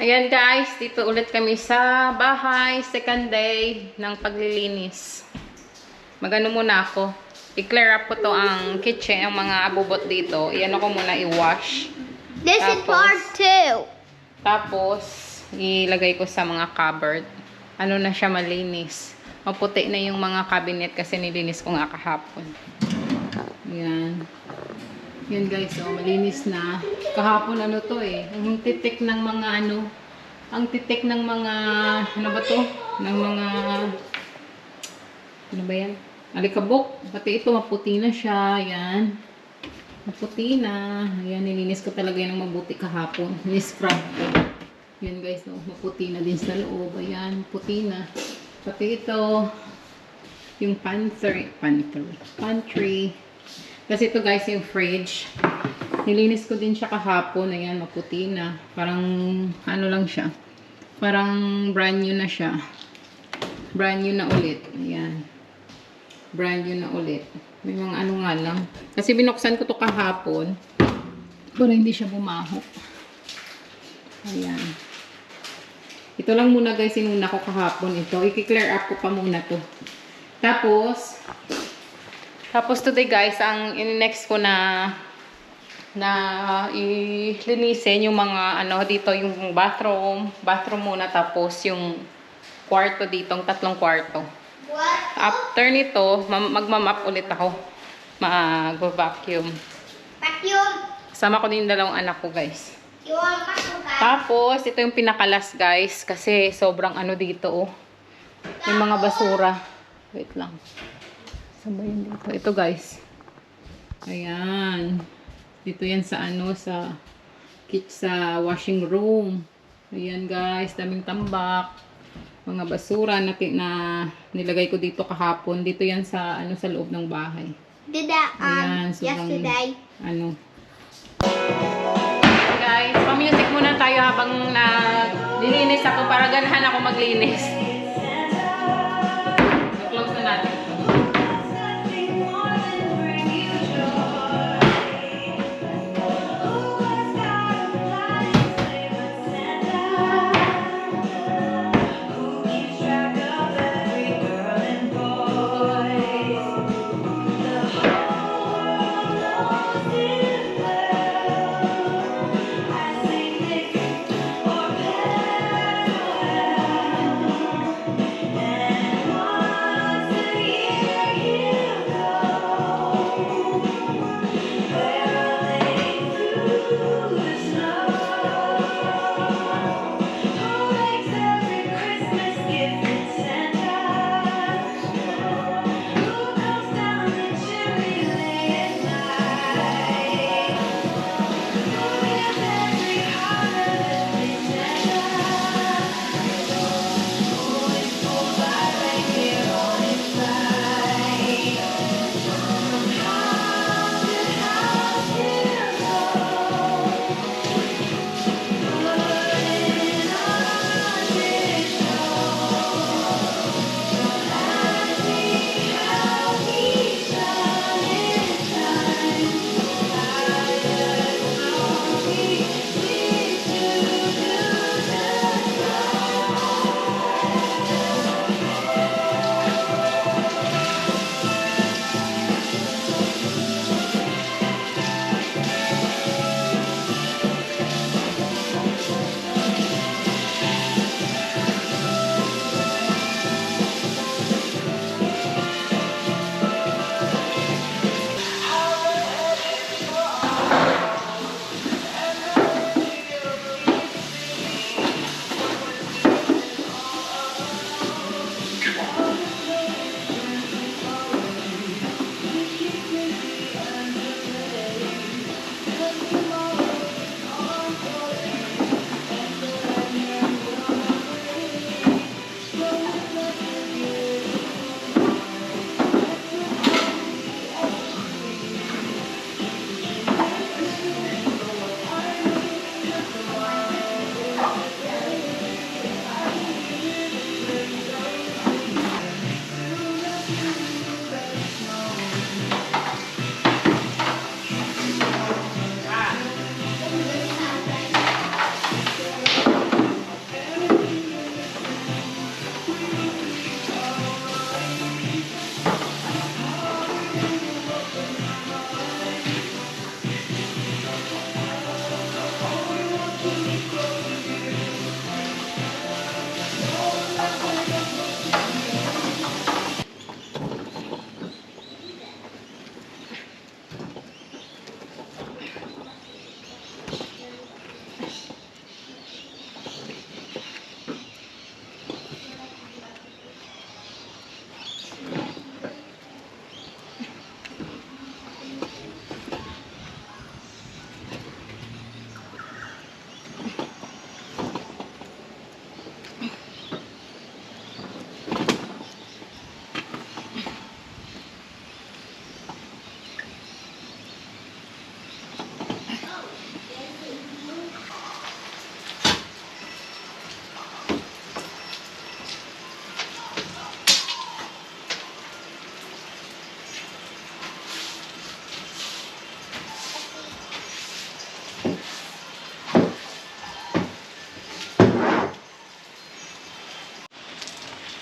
Ayan guys, dito ulit kami sa bahay, second day ng paglilinis. Magano muna ako. I-clear up ko to ang kitchen, ang mga abubot dito. Iyan ako muna i-wash. This is part 2. Tapos, ilagay ko sa mga cupboard. Ano na siya malinis. Maputi na yung mga cabinet kasi nilinis ko nga kahapon. Ayan. Yan guys, oh, malinis na. Kahapon ano to eh. Ang titik ng mga ano. Ang titik ng mga, ano ba to? Ng mga, ano ba yan? Alikabok. Pati ito maputi na siya. Ayan. Maputi na. Ayan, nilinis ko talaga yan ng mabuti kahapon. Ni-scrub ko. Yan guys, oh, maputi na din sa loob. Ayan, puti na. Pati ito, yung pantry. Kasi ito guys, yung fridge. Nilinis ko din siya kahapon. Ayan, maputi na. Parang, ano lang siya. Parang brand new na siya. Brand new na ulit. Ayan. Brand new na ulit. May mga ano nga lang. Kasi binuksan ko to kahapon. Para hindi siya bumahok. Ayan. Ito lang muna guys, inuna ko kahapon ito. I-clear up ko pa muna to. Tapos today guys, ang in-next ko na ilinisin yung mga ano dito, yung bathroom muna, tapos yung kwarto dito, ang 3 kwarto. After nito, magmamap ulit ako. Mag-vacuum. Vacuum. Sama ko din 2 anak ko guys. You want vacuum? Tapos, ito yung pinakalas guys, kasi sobrang ano dito oh. Yung mga basura. Wait lang. Saan ba yun dito? Ito guys. Ayan. Dito yan sa ano, sa washing room. Ayan guys, daming tambak. Mga basura na nilagay ko dito kahapon. Dito yan sa ano, sa loob ng bahay. Did that Ayan, yesterday. Ano. Guys, pa-music muna tayo habang nililinis ako para ganahan ako maglinis. I-close na natin.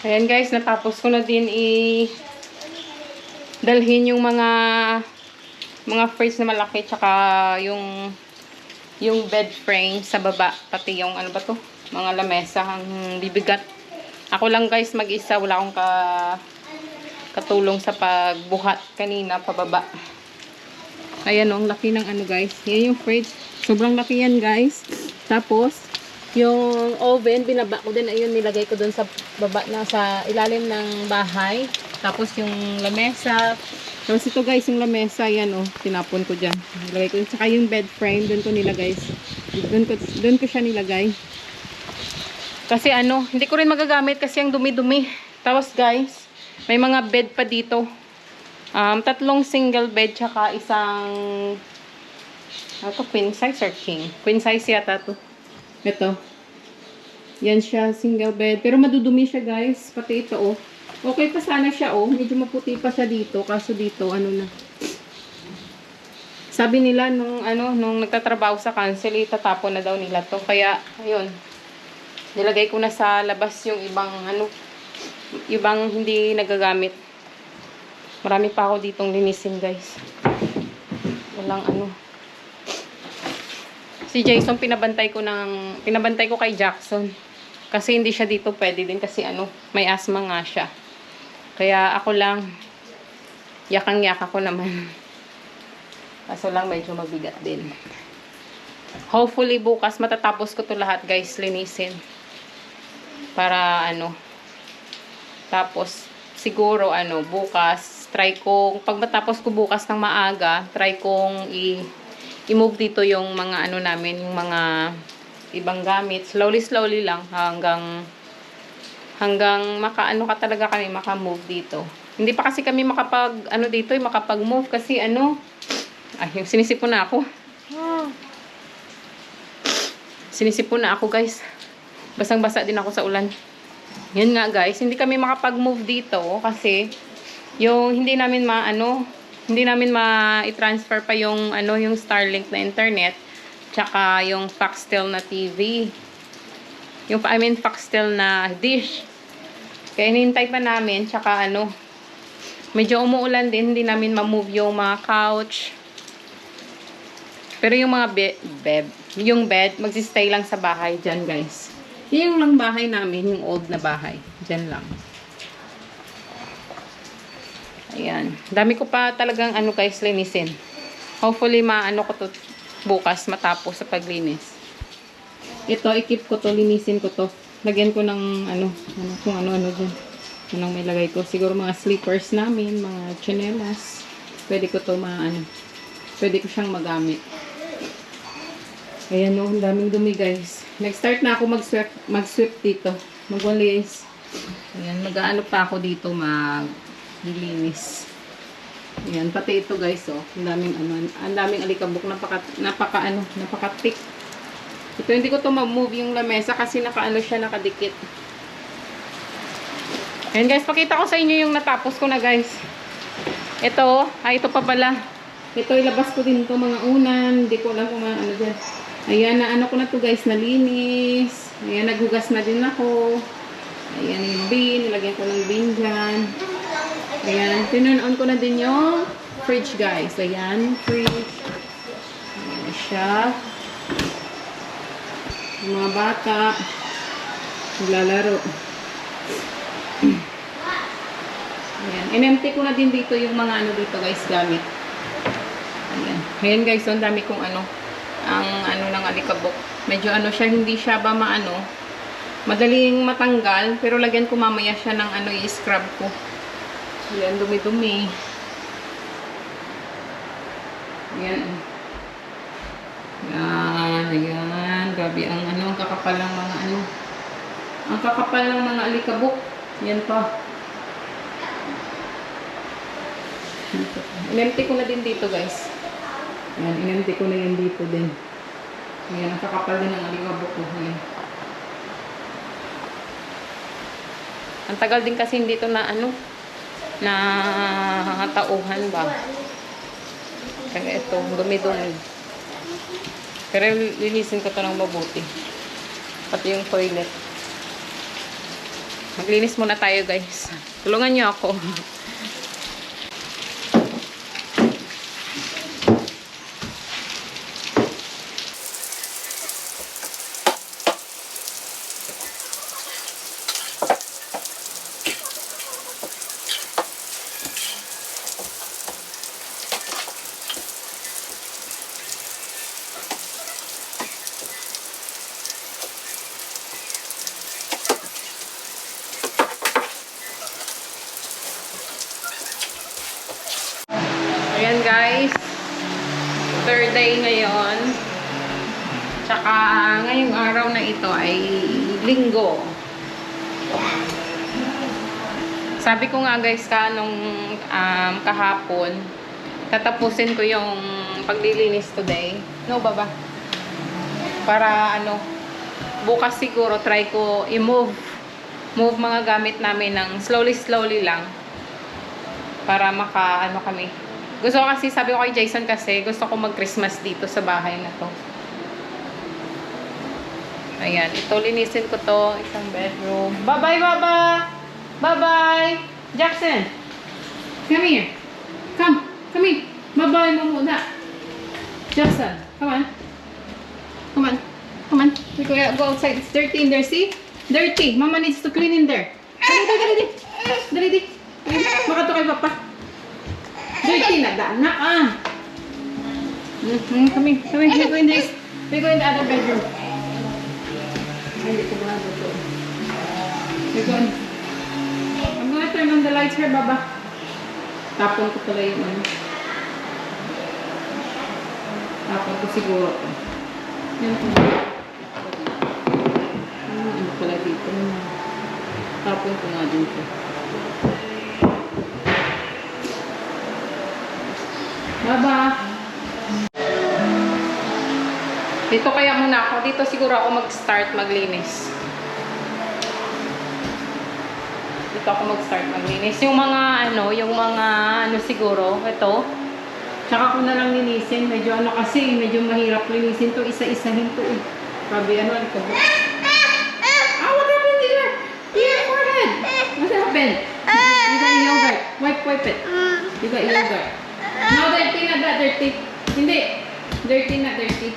Ayan guys, natapos ko na din dalhin yung mga frames na malaki tsaka yung bed frame sa baba, pati yung ano ba to, mga lamesa, ang bibigat. Ako lang guys mag-isa, wala akong katulong sa pagbuhat kanina pababa. Ayan ang laki ng ano guys. Yan yung fridge. Sobrang laki yan guys. Tapos yung oven, binaba ko din. Ayun, nilagay ko dun sa baba na sa ilalim ng bahay. Tapos yung lamesa. Tapos ito guys, yung lamesa, yan oh, tinapon ko dyan. Nilagay ko. Tsaka yung bed frame, dun ko nilagay. Dun ko siya nilagay. Kasi ano, hindi ko rin magagamit kasi ang dumi-dumi. Tapos guys, may mga bed pa dito. 3 single bed, tsaka isang queen size or king? Queen size yata to. Ito. Yan siya, single bed. Pero madudumi siya guys. Pati ito oh. Okay pa sana siya oh. Medyo maputi pa siya dito. Kaso dito, ano na. Sabi nila nung nagtatrabaho sa council, itatapon na daw nila to. Kaya, ayun. Nilagay ko na sa labas yung ibang hindi nagagamit. Marami pa ako ditong linisin guys. Walang ano. Si Jason pinabantay ko kay Jackson. Kasi hindi siya dito pwede din kasi may asthma nga siya. Kaya ako lang, yakang-yaka ko naman. Kaso lang medyo mabigat din. Hopefully bukas matatapos ko to lahat guys, linisin. Para tapos siguro bukas, try kong, pag matapos ko bukas ng maaga, try kong i-move dito yung mga namin, yung mga ibang gamit. Slowly lang hanggang ka talaga kami maka-move dito. Hindi pa kasi kami makapag-move kasi yung sinisipon na ako. Sinisipon na ako guys. Basang-basa din ako sa ulan. Yun nga guys, hindi kami makapag-move dito kasi yung hindi namin ma-transfer pa yung yung Starlink na internet tsaka yung Foxtel na TV. Foxtel na dish. Kaya hinihintay pa namin tsaka medyo umuulan din, hindi namin ma-move yung mga couch. Pero yung mga bed, magsistay lang sa bahay dyan guys. Yung lang bahay namin, yung old na bahay. Dyan lang. Ayan. Dami ko pa talagang guys, linisin. Hopefully ko to bukas matapos sa paglinis. Ito, i-keep ko to, linisin ko to. Lagyan ko ng kung ano-ano dyan. Anong may lagay ko. Siguro mga slippers namin, mga chinelas. Pwede ko to pwede ko siyang magamit. Ayan ang daming dumi guys. Nag-start na ako mag-sweep dito. Magwalis. Ayan, pa ako dito maglilinis. Ayan, pati ito guys oh. Ang daming alikabok, napaka-thick. Ito hindi ko to ma-move yung lamesa kasi nakadikit. Ayan guys, pakita ko sa inyo yung natapos ko na guys. Ito, ito pa pala. Ito ilabas ko din to mga unan. Hindi ko alam kung dyan. Ayan, ko na to guys, nalinis. Ayan, naghugas na din ako. Ayan yung bin, nilagyan ko ng bin dyan. Ayan, tinurn-on ko na din yung fridge guys. Ayan, fridge. Ayan siya. Yung mga bata, naglalaro. Ayan, in-empty ko na din dito yung mga dito guys, gamit. Ayan. Ayan guys, ang dami kong ng alikabok. Medyo siya, hindi siya ba madaling matanggal, pero lagyan ko mamaya siya ng i-scrub ko. Ayan, dumi-dumi. Ayan. Ayan. Grabe ang kakapal ng mga ang kakapal ng mga alikabok. Yan pa. Inempty ko na din dito guys. Ayan, inempty ko na yan dito din. Ayan, ang kakapal din ng alikabok ko. Ayan. Ang tagal din kasi dito na na tauhan ba. Kaya ito, dumi-dumi. Pero linisin ko ito ng mabuti. Pati yung toilet. Maglinis muna tayo, guys. Tulungan niyo ako. Ayan guys, third day ngayon. Tsaka ngayong araw na ito ay linggo. Sabi ko nga guys nung kahapon, tatapusin ko yung paglilinis today. No, baba? Para bukas siguro try ko i-move mga gamit namin ng slowly lang. Para kami. Gusto ko kasi, sabi ko kay Jason kasi, gusto ko mag-Christmas dito sa bahay na to. Ayan, ito, linisin ko to, isang bedroom. Bye-bye, Baba! Bye-bye! Jackson! Come here. Come here. Bye-bye mo muna. Jackson, come on. We go outside. It's dirty in there, see? Dirty. Mama needs to clean in there. Dali. Makato kay Papa. Dirty na anak Come here. We go in the other bedroom. Hindi ko ba ito. We go in. I'm gonna turn on the lights here, Baba. Tapon ko pala yung Tapon ko siguro ito. Yan po. Ano pala dito. Tapon ko nga dito. Baba. Dito kaya muna ako. Dito siguro ako mag-start maglinis. Yung mga siguro, ito. Tsaka ko na lang linisin. Medyo medyo mahirap linisin to. Isa-isahin to eh. Grabe ito. What happened there? Your forehead. What happened? You got yogurt. Wipe it. You got yogurt. No, dirty, not that dirty. Hindi. Dirty, not dirty.